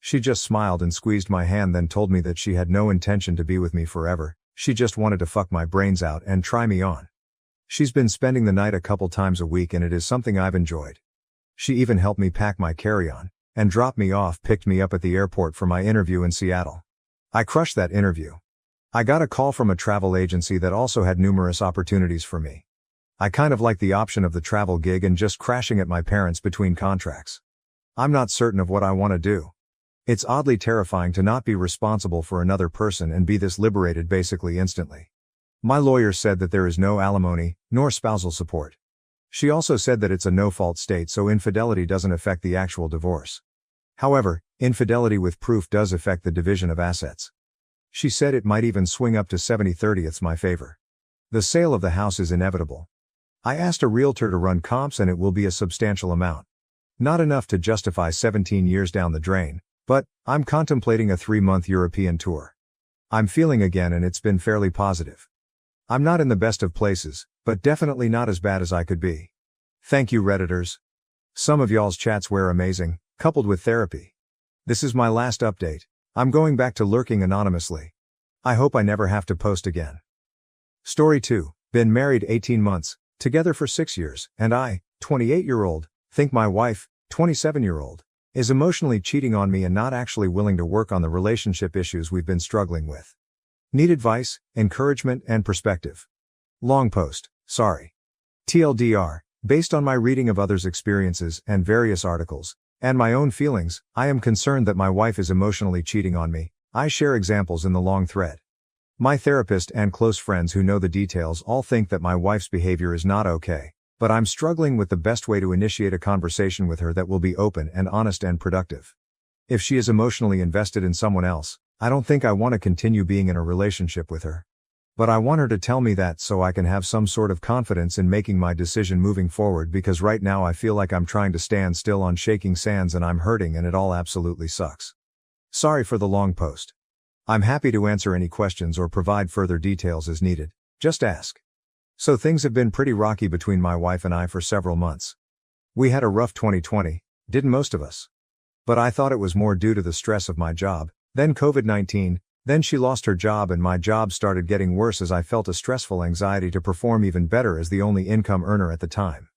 She just smiled and squeezed my hand, then told me that she had no intention to be with me forever. She just wanted to fuck my brains out and try me on. She's been spending the night a couple times a week and it is something I've enjoyed. She even helped me pack my carry-on and dropped me off, picked me up at the airport for my interview in Seattle. I crushed that interview. I got a call from a travel agency that also had numerous opportunities for me. I kind of like the option of the travel gig and just crashing at my parents between contracts. I'm not certain of what I want to do. It's oddly terrifying to not be responsible for another person and be this liberated basically instantly. My lawyer said that there is no alimony, nor spousal support. She also said that it's a no-fault state, so infidelity doesn't affect the actual divorce. However, infidelity with proof does affect the division of assets. She said it might even swing up to 70/30ths my favor. The sale of the house is inevitable. I asked a realtor to run comps and it will be a substantial amount. Not enough to justify 17 years down the drain, but I'm contemplating a 3-month European tour. I'm feeling again and it's been fairly positive. I'm not in the best of places, but definitely not as bad as I could be. Thank you, Redditors. Some of y'all's chats were amazing, coupled with therapy. This is my last update. I'm going back to lurking anonymously. I hope I never have to post again. Story 2. Been married 18 months, together for 6 years, and I, 28-year-old, think my wife, 27-year-old, is emotionally cheating on me and not actually willing to work on the relationship issues we've been struggling with. Need advice, encouragement, and perspective. Long post, sorry. TLDR, based on my reading of others' experiences and various articles, and my own feelings, I am concerned that my wife is emotionally cheating on me. I share examples in the long thread. My therapist and close friends who know the details all think that my wife's behavior is not okay, but I'm struggling with the best way to initiate a conversation with her that will be open and honest and productive. If she is emotionally invested in someone else, I don't think I want to continue being in a relationship with her. But I want her to tell me that so I can have some sort of confidence in making my decision moving forward, because right now I feel like I'm trying to stand still on shaking sands and I'm hurting and it all absolutely sucks. Sorry for the long post. I'm happy to answer any questions or provide further details as needed. Just ask. So things have been pretty rocky between my wife and I for several months. We had a rough 2020, didn't most of us? But I thought it was more due to the stress of my job, then COVID-19, then she lost her job and my job started getting worse as I felt a stressful anxiety to perform even better as the only income earner at the time.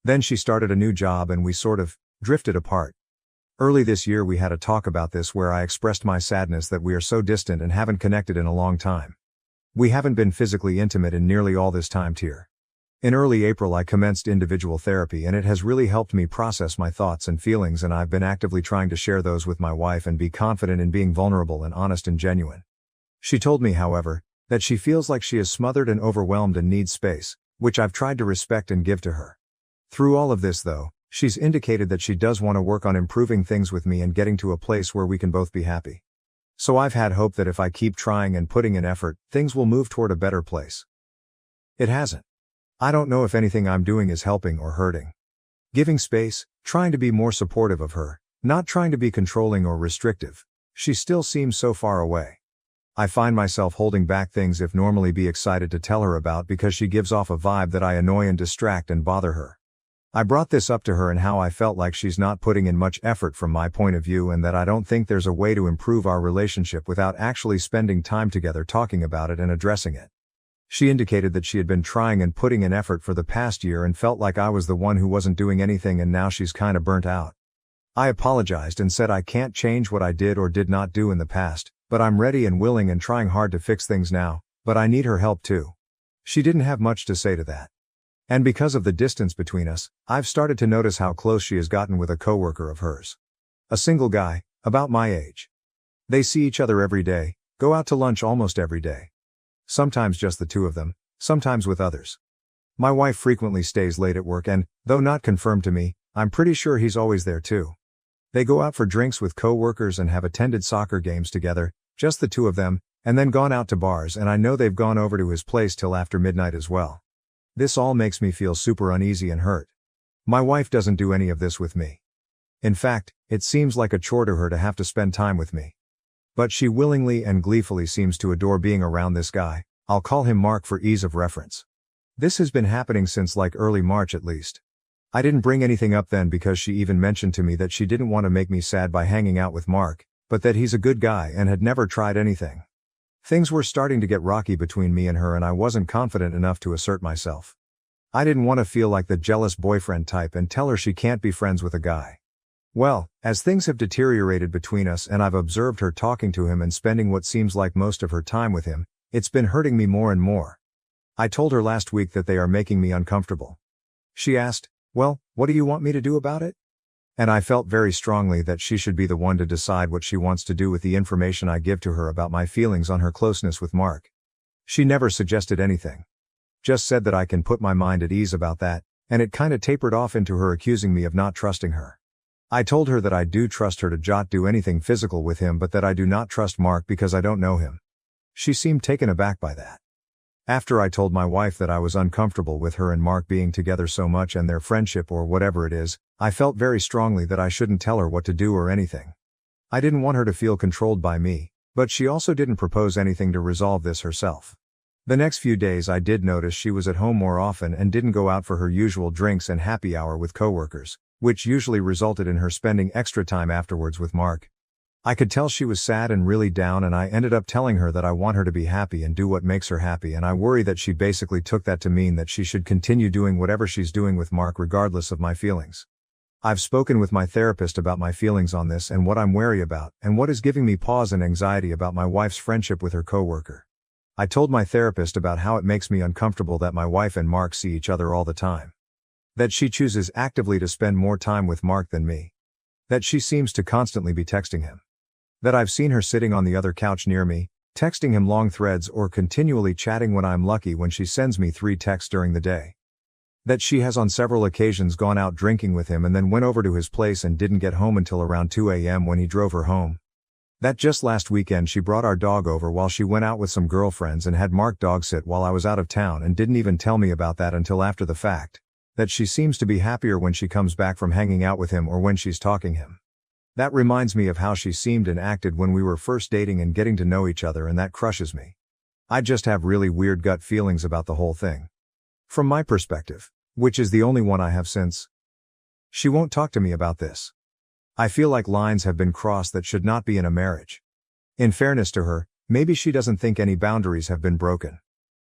Then she started a new job and we sort of drifted apart. Early this year we had a talk about this where I expressed my sadness that we are so distant and haven't connected in a long time. We haven't been physically intimate in nearly all this time. Tier. In early April I commenced individual therapy and it has really helped me process my thoughts and feelings, and I've been actively trying to share those with my wife and be confident in being vulnerable and honest and genuine. She told me, however, that she feels like she is smothered and overwhelmed and needs space, which I've tried to respect and give to her. Through all of this though, she's indicated that she does want to work on improving things with me and getting to a place where we can both be happy. So I've had hope that if I keep trying and putting in effort, things will move toward a better place. It hasn't. I don't know if anything I'm doing is helping or hurting. Giving space, trying to be more supportive of her, not trying to be controlling or restrictive. She still seems so far away. I find myself holding back things if normally be excited to tell her about because she gives off a vibe that I annoy and distract and bother her. I brought this up to her and how I felt like she's not putting in much effort from my point of view and that I don't think there's a way to improve our relationship without actually spending time together talking about it and addressing it. She indicated that she had been trying and putting in effort for the past year and felt like I was the one who wasn't doing anything, and now she's kinda burnt out. I apologized and said I can't change what I did or did not do in the past, but I'm ready and willing and trying hard to fix things now, but I need her help too. She didn't have much to say to that. And because of the distance between us, I've started to notice how close she has gotten with a coworker of hers. A single guy, about my age. They see each other every day, go out to lunch almost every day. Sometimes just the two of them, sometimes with others. My wife frequently stays late at work and, though not confirmed to me, I'm pretty sure he's always there too. They go out for drinks with co-workers and have attended soccer games together, just the two of them, and then gone out to bars, and I know they've gone over to his place till after midnight as well. This all makes me feel super uneasy and hurt. My wife doesn't do any of this with me. In fact, it seems like a chore to her to have to spend time with me. But she willingly and gleefully seems to adore being around this guy. I'll call him Mark for ease of reference. This has been happening since like early March at least. I didn't bring anything up then because she even mentioned to me that she didn't want to make me sad by hanging out with Mark, but that he's a good guy and had never tried anything. Things were starting to get rocky between me and her and I wasn't confident enough to assert myself. I didn't want to feel like the jealous boyfriend type and tell her she can't be friends with a guy. Well, as things have deteriorated between us and I've observed her talking to him and spending what seems like most of her time with him, it's been hurting me more and more. I told her last week that they are making me uncomfortable. She asked, "Well, what do you want me to do about it?" And I felt very strongly that she should be the one to decide what she wants to do with the information I give to her about my feelings on her closeness with Mark. She never suggested anything. Just said that I can put my mind at ease about that, and it kinda tapered off into her accusing me of not trusting her. I told her that I do trust her to do anything physical with him, but that I do not trust Mark because I don't know him. She seemed taken aback by that. After I told my wife that I was uncomfortable with her and Mark being together so much and their friendship or whatever it is, I felt very strongly that I shouldn't tell her what to do or anything. I didn't want her to feel controlled by me, but she also didn't propose anything to resolve this herself. The next few days I did notice she was at home more often and didn't go out for her usual drinks and happy hour with coworkers, which usually resulted in her spending extra time afterwards with Mark. I could tell she was sad and really down, and I ended up telling her that I want her to be happy and do what makes her happy, and I worry that she basically took that to mean that she should continue doing whatever she's doing with Mark regardless of my feelings. I've spoken with my therapist about my feelings on this and what I'm wary about, and what is giving me pause and anxiety about my wife's friendship with her coworker. I told my therapist about how it makes me uncomfortable that my wife and Mark see each other all the time. That she chooses actively to spend more time with Mark than me. That she seems to constantly be texting him. That I've seen her sitting on the other couch near me, texting him long threads or continually chatting when I'm lucky when she sends me 3 texts during the day. That she has on several occasions gone out drinking with him and then went over to his place and didn't get home until around 2 a.m. when he drove her home. That just last weekend she brought our dog over while she went out with some girlfriends and had Mark dog sit while I was out of town and didn't even tell me about that until after the fact. That she seems to be happier when she comes back from hanging out with him or when she's talking him. That reminds me of how she seemed and acted when we were first dating and getting to know each other, and that crushes me. I just have really weird gut feelings about the whole thing. From my perspective, which is the only one I have since. She won't talk to me about this. I feel like lines have been crossed that should not be in a marriage. In fairness to her, maybe she doesn't think any boundaries have been broken.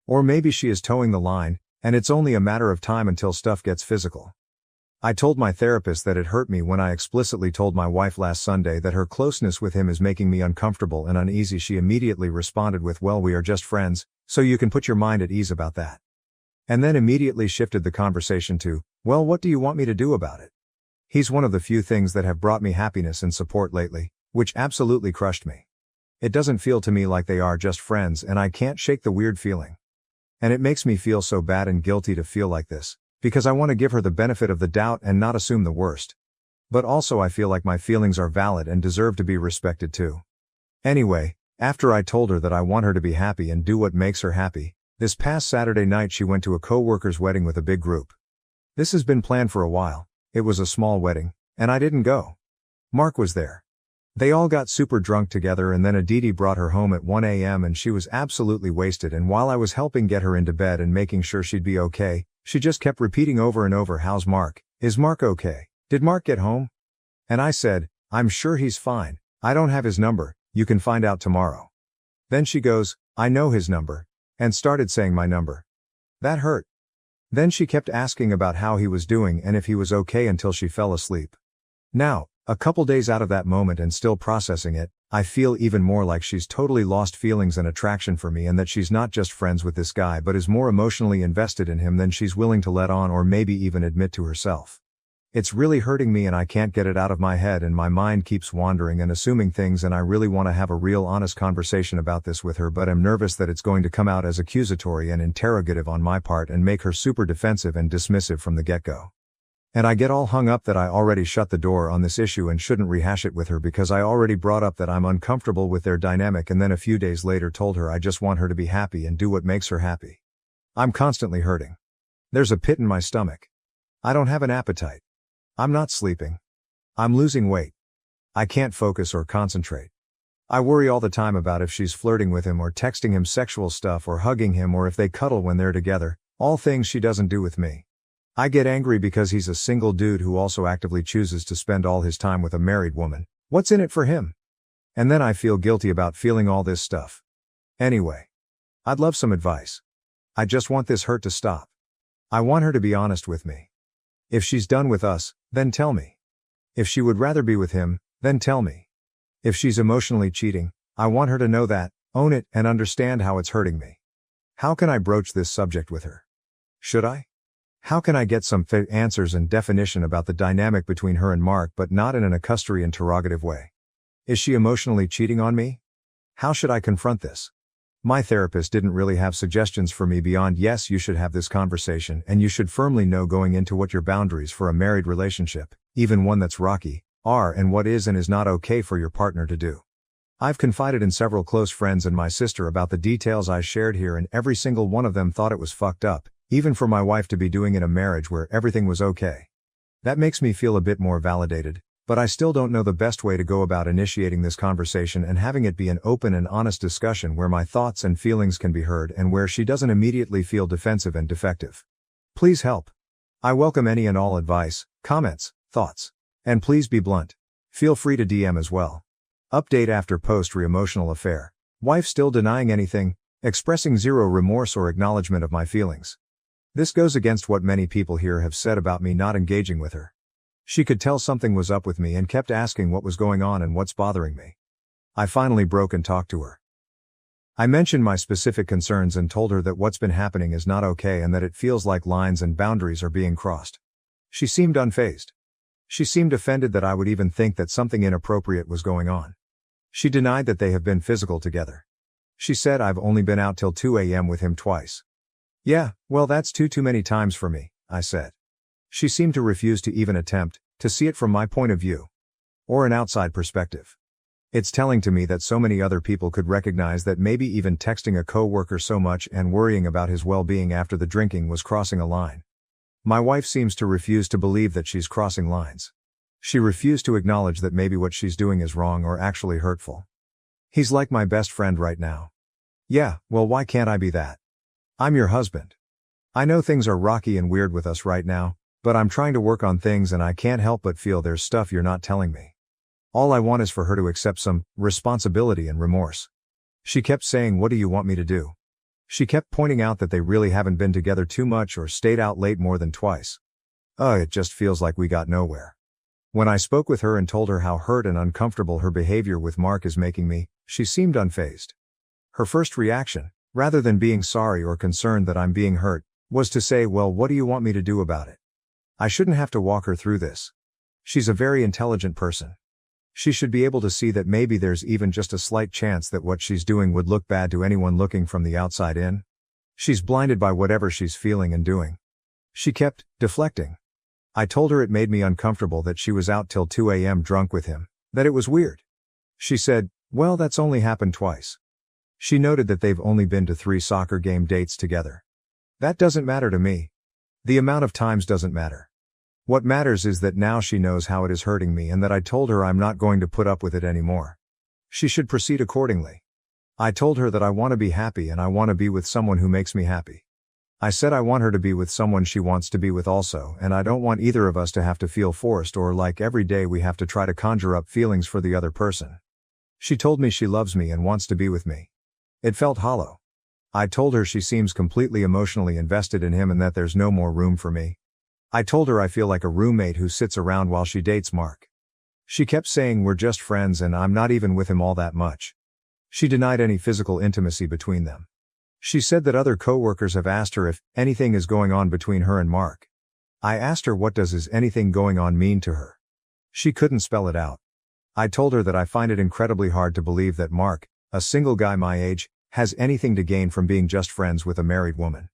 Or maybe she is towing the line, and it's only a matter of time until stuff gets physical. I told my therapist that it hurt me when I explicitly told my wife last Sunday that her closeness with him is making me uncomfortable and uneasy. She immediately responded with, "Well, we are just friends, so you can put your mind at ease about that." And then immediately shifted the conversation to, "Well, what do you want me to do about it?" He's one of the few things that have brought me happiness and support lately, which absolutely crushed me. It doesn't feel to me like they are just friends, and I can't shake the weird feeling. And it makes me feel so bad and guilty to feel like this, because I want to give her the benefit of the doubt and not assume the worst. But also I feel like my feelings are valid and deserve to be respected too. Anyway, after I told her that I want her to be happy and do what makes her happy, this past Saturday night she went to a co-worker's wedding with a big group. This has been planned for a while. It was a small wedding, and I didn't go. Mark was there. They all got super drunk together, and then Aditi brought her home at 1 a.m. and she was absolutely wasted, and while I was helping get her into bed and making sure she'd be okay, she just kept repeating over and over, "How's Mark? Is Mark okay? Did Mark get home?" And I said, "I'm sure he's fine. I don't have his number, you can find out tomorrow." Then she goes, "I know his number," and started saying my number. That hurt. Then she kept asking about how he was doing and if he was okay until she fell asleep. Now, a couple days out of that moment and still processing it, I feel even more like she's totally lost feelings and attraction for me, and that she's not just friends with this guy but is more emotionally invested in him than she's willing to let on or maybe even admit to herself. It's really hurting me and I can't get it out of my head, and my mind keeps wandering and assuming things, and I really want to have a real honest conversation about this with her, but I'm nervous that it's going to come out as accusatory and interrogative on my part and make her super defensive and dismissive from the get-go. And I get all hung up that I already shut the door on this issue and shouldn't rehash it with her because I already brought up that I'm uncomfortable with their dynamic, and then a few days later told her I just want her to be happy and do what makes her happy. I'm constantly hurting. There's a pit in my stomach. I don't have an appetite. I'm not sleeping. I'm losing weight. I can't focus or concentrate. I worry all the time about if she's flirting with him or texting him sexual stuff or hugging him or if they cuddle when they're together, all things she doesn't do with me. I get angry because he's a single dude who also actively chooses to spend all his time with a married woman. What's in it for him? And then I feel guilty about feeling all this stuff. Anyway, I'd love some advice. I just want this hurt to stop. I want her to be honest with me. If she's done with us, then tell me. If she would rather be with him, then tell me. If she's emotionally cheating, I want her to know that, own it, and understand how it's hurting me. How can I broach this subject with her? Should I? How can I get some answers and definition about the dynamic between her and Mark, but not in an accusatory interrogative way? Is she emotionally cheating on me? How should I confront this? My therapist didn't really have suggestions for me beyond, yes, you should have this conversation and you should firmly know going into what your boundaries for a married relationship, even one that's rocky, are and what is and is not okay for your partner to do. I've confided in several close friends and my sister about the details I shared here, and every single one of them thought it was fucked up, even for my wife to be doing in a marriage where everything was okay. That makes me feel a bit more validated, but I still don't know the best way to go about initiating this conversation and having it be an open and honest discussion where my thoughts and feelings can be heard and where she doesn't immediately feel defensive and defective. Please help. I welcome any and all advice, comments, thoughts. And please be blunt. Feel free to DM as well. Update after post-re-emotional affair. Wife still denying anything, expressing zero remorse or acknowledgement of my feelings. This goes against what many people here have said about me not engaging with her. She could tell something was up with me and kept asking what was going on and what's bothering me. I finally broke and talked to her. I mentioned my specific concerns and told her that what's been happening is not okay and that it feels like lines and boundaries are being crossed. She seemed unfazed. She seemed offended that I would even think that something inappropriate was going on. She denied that they have been physical together. She said I've only been out till 2 a.m. with him twice. Yeah, well, that's too many times for me, I said. She seemed to refuse to even attempt to see it from my point of view, or an outside perspective. It's telling to me that so many other people could recognize that maybe even texting a co-worker so much and worrying about his well-being after the drinking was crossing a line. My wife seems to refuse to believe that she's crossing lines. She refused to acknowledge that maybe what she's doing is wrong or actually hurtful. He's like my best friend right now. Yeah, well, why can't I be that? I'm your husband. I know things are rocky and weird with us right now, but I'm trying to work on things and I can't help but feel there's stuff you're not telling me. All I want is for her to accept some responsibility and remorse. She kept saying, what do you want me to do? She kept pointing out that they really haven't been together too much or stayed out late more than twice. It just feels like we got nowhere. When I spoke with her and told her how hurt and uncomfortable her behavior with Mark is making me, she seemed unfazed. Her first reaction, rather than being sorry or concerned that I'm being hurt, was to say, well, what do you want me to do about it? I shouldn't have to walk her through this. She's a very intelligent person. She should be able to see that maybe there's even just a slight chance that what she's doing would look bad to anyone looking from the outside in. She's blinded by whatever she's feeling and doing. She kept deflecting. I told her it made me uncomfortable that she was out till 2 a.m. drunk with him, that it was weird. She said, well, that's only happened twice. She noted that they've only been to 3 soccer game dates together. That doesn't matter to me. The amount of times doesn't matter. What matters is that now she knows how it is hurting me and that I told her I'm not going to put up with it anymore. She should proceed accordingly. I told her that I want to be happy and I want to be with someone who makes me happy. I said I want her to be with someone she wants to be with also, and I don't want either of us to have to feel forced or like every day we have to try to conjure up feelings for the other person. She told me she loves me and wants to be with me. It felt hollow. I told her she seems completely emotionally invested in him and that there's no more room for me. I told her I feel like a roommate who sits around while she dates Mark. She kept saying we're just friends and I'm not even with him all that much. She denied any physical intimacy between them. She said that other coworkers have asked her if anything is going on between her and Mark. I asked her what does "is anything going on" mean to her. She couldn't spell it out. I told her that I find it incredibly hard to believe that Mark, a single guy my age, has anything to gain from being just friends with a married woman.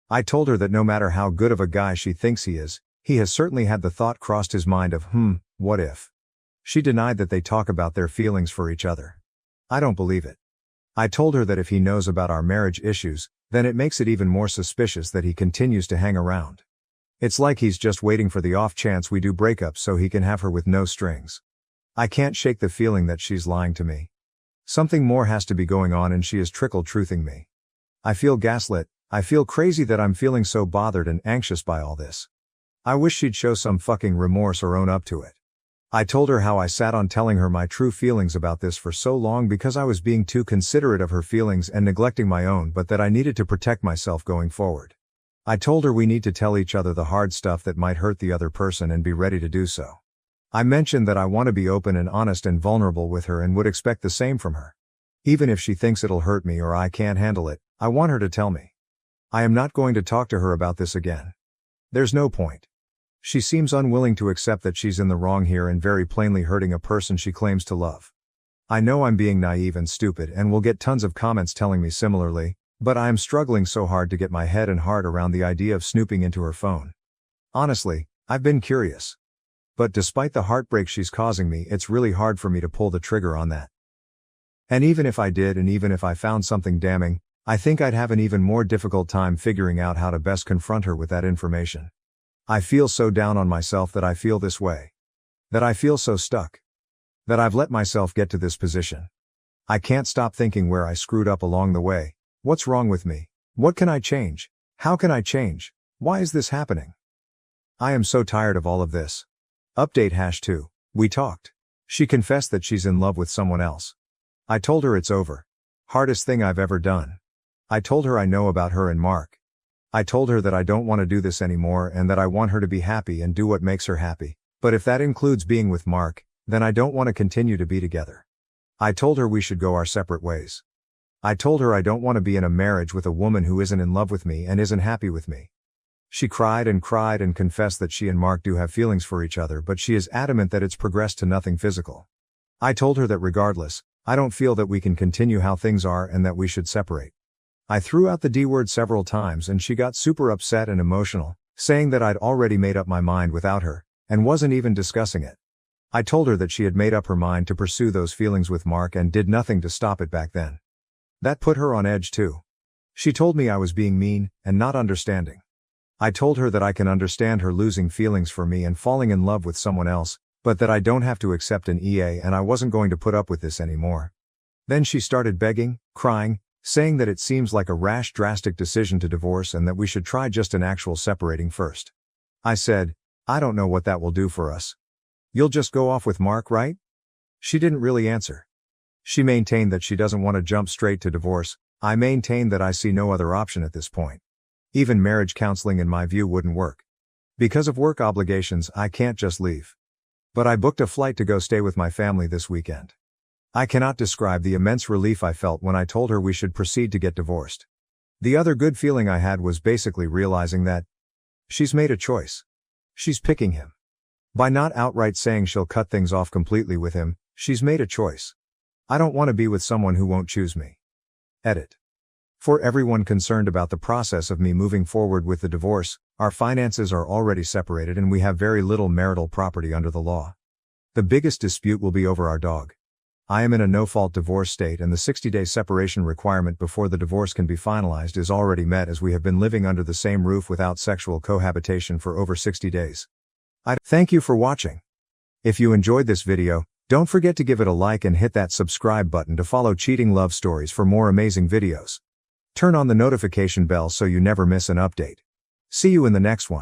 I told her that no matter how good of a guy she thinks he is, he has certainly had the thought crossed his mind of, what if? She denied that they talk about their feelings for each other. I don't believe it. I told her that if he knows about our marriage issues, then it makes it even more suspicious that he continues to hang around. It's like he's just waiting for the off chance we do break up so he can have her with no strings. I can't shake the feeling that she's lying to me. Something more has to be going on and she is trickle-truthing me. I feel gaslit. I feel crazy that I'm feeling so bothered and anxious by all this. I wish she'd show some fucking remorse or own up to it. I told her how I sat on telling her my true feelings about this for so long because I was being too considerate of her feelings and neglecting my own, but that I needed to protect myself going forward. I told her we need to tell each other the hard stuff that might hurt the other person and be ready to do so. I mentioned that I want to be open and honest and vulnerable with her and would expect the same from her. Even if she thinks it'll hurt me or I can't handle it, I want her to tell me. I am not going to talk to her about this again. There's no point. She seems unwilling to accept that she's in the wrong here and very plainly hurting a person she claims to love. I know I'm being naive and stupid and will get tons of comments telling me similarly, but I am struggling so hard to get my head and heart around the idea of snooping into her phone. Honestly, I've been curious. But despite the heartbreak she's causing me, it's really hard for me to pull the trigger on that. And even if I did and even if I found something damning, I think I'd have an even more difficult time figuring out how to best confront her with that information. I feel so down on myself that I feel this way. That I feel so stuck. That I've let myself get to this position. I can't stop thinking where I screwed up along the way. What's wrong with me? What can I change? How can I change? Why is this happening? I am so tired of all of this. Update #2. We talked. She confessed that she's in love with someone else. I told her it's over. Hardest thing I've ever done. I told her I know about her and Mark. I told her that I don't want to do this anymore and that I want her to be happy and do what makes her happy, but if that includes being with Mark, then I don't want to continue to be together. I told her we should go our separate ways. I told her I don't want to be in a marriage with a woman who isn't in love with me and isn't happy with me. She cried and confessed that she and Mark do have feelings for each other, but she is adamant that it's progressed to nothing physical. I told her that regardless, I don't feel that we can continue how things are and that we should separate. I threw out the D word several times and she got super upset and emotional, saying that I'd already made up my mind without her, and wasn't even discussing it. I told her that she had made up her mind to pursue those feelings with Mark and did nothing to stop it back then. That put her on edge too. She told me I was being mean and not understanding. I told her that I can understand her losing feelings for me and falling in love with someone else, but that I don't have to accept an EA and I wasn't going to put up with this anymore. Then she started begging, crying, saying that it seems like a rash, drastic decision to divorce and that we should try just an actual separating first. I said, I don't know what that will do for us. You'll just go off with Mark, right? She didn't really answer. She maintained that she doesn't want to jump straight to divorce. I maintained that I see no other option at this point. Even marriage counseling in my view wouldn't work. Because of work obligations, I can't just leave. But I booked a flight to go stay with my family this weekend. I cannot describe the immense relief I felt when I told her we should proceed to get divorced. The other good feeling I had was basically realizing that she's made a choice. She's picking him. By not outright saying she'll cut things off completely with him, she's made a choice. I don't want to be with someone who won't choose me. Edit. For everyone concerned about the process of me moving forward with the divorce, our finances are already separated and we have very little marital property under the law. The biggest dispute will be over our dog. I am in a no-fault divorce state and the 60-day separation requirement before the divorce can be finalized is already met as we have been living under the same roof without sexual cohabitation for over 60 days. I thank you for watching. If you enjoyed this video, don't forget to give it a like and hit that subscribe button to follow Cheating Love Stories for more amazing videos. Turn on the notification bell so you never miss an update. See you in the next one.